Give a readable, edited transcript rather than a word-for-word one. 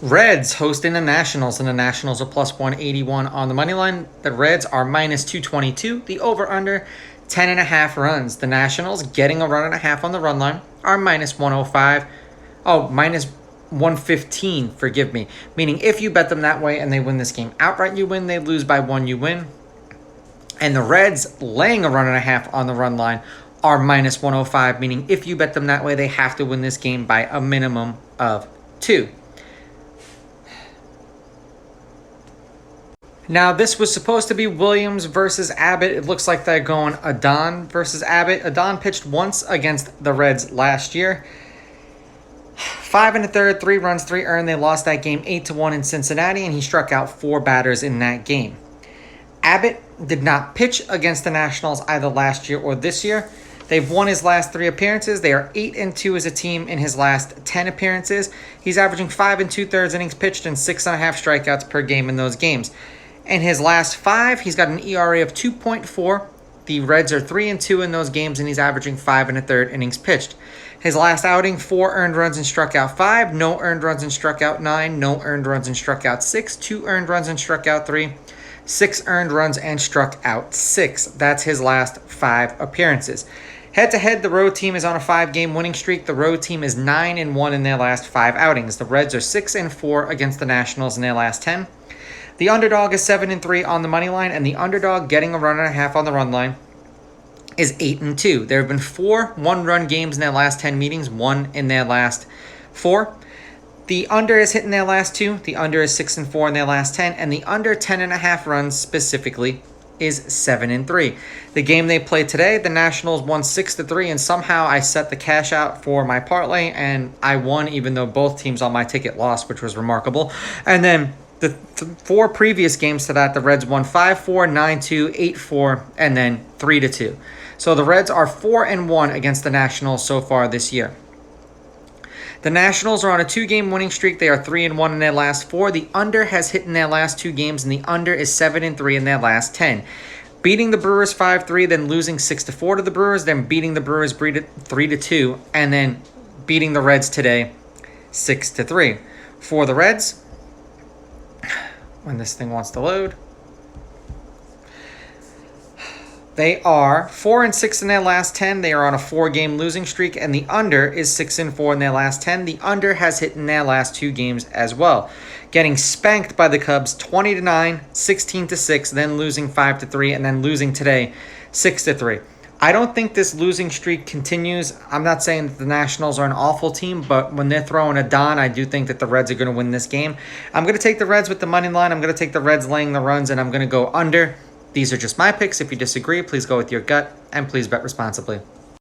Reds hosting the Nationals, and the Nationals are plus 181 on the money line. The Reds are minus 222. The over-under, 10.5 runs. The Nationals, getting a run and a half on the run line, are minus 105. Oh, minus 115, forgive me. Meaning if you bet them that way and they win this game outright, you win. They lose by 1, you win. And the Reds, laying a run and a half on the run line, are minus 105. Meaning if you bet them that way, they have to win this game by a minimum of 2. Now, this was supposed to be Williams versus Abbott. It looks like they're going Adon versus Abbott. Adon pitched once against the Reds last year. 5 1/3, 3 runs, 3 earned. They lost that game 8-1 in Cincinnati, and he struck out 4 batters in that game. Abbott did not pitch against the Nationals either last year or this year. They've won his last 3 appearances. They are 8-2 as a team in his last 10 appearances. He's averaging 5 2/3 innings pitched and 6.5 strikeouts per game in those games. In his last 5, he's got an ERA of 2.4. The Reds are 3-2 in those games, and he's averaging 5 1/3 innings pitched. His last outing, 4 earned runs and struck out 5, no earned runs and struck out 9, no earned runs and struck out 6, 2 earned runs and struck out 3, 6 earned runs and struck out 6. That's his last 5 appearances. Head-to-head, the road team is on a 5-game winning streak. The road team is 9-1 in their last 5 outings. The Reds are 6-4 against the Nationals in their last 10. The underdog is 7-3 on the money line, and the underdog getting a run and a half on the run line is 8-2. There have been 4 one-run games in their last 10 meetings, 1 in their last 4. The under is hit in their last 2. The under is 6-4 in their last 10, and the under 10.5 runs specifically is 7-3. The game they played today, the Nationals won 6-3, and somehow I set the cash out for my parlay, and I won even though both teams on my ticket lost, which was remarkable. And then the 4 previous games to that, the Reds won 5-4, 9-2, 8-4, and then 3-2. So the Reds are 4-1 against the Nationals so far this year. The Nationals are on a 2-game winning streak. They are 3-1 in their last 4. The under has hit in their last 2 games, and the under is 7-3 in their last 10. Beating the Brewers 5-3, then losing 6-4 to the Brewers, then beating the Brewers 3-2, and then beating the Reds today 6-3. For the Reds, when this thing wants to load, they are 4-6 in their last 10. They are on a 4-game losing streak, and the under is 6-4 in their last 10. The under has hit in their last 2 games as well, getting spanked by the Cubs 20-9, 16-6, then losing 5-3, and then losing today 6-3. I don't think this losing streak continues. I'm not saying that the Nationals are an awful team, but when they're throwing a Don, I do think that the Reds are going to win this game. I'm going to take the Reds with the money line. I'm going to take the Reds laying the runs, and I'm going to go under. These are just my picks. If you disagree, please go with your gut, and please bet responsibly.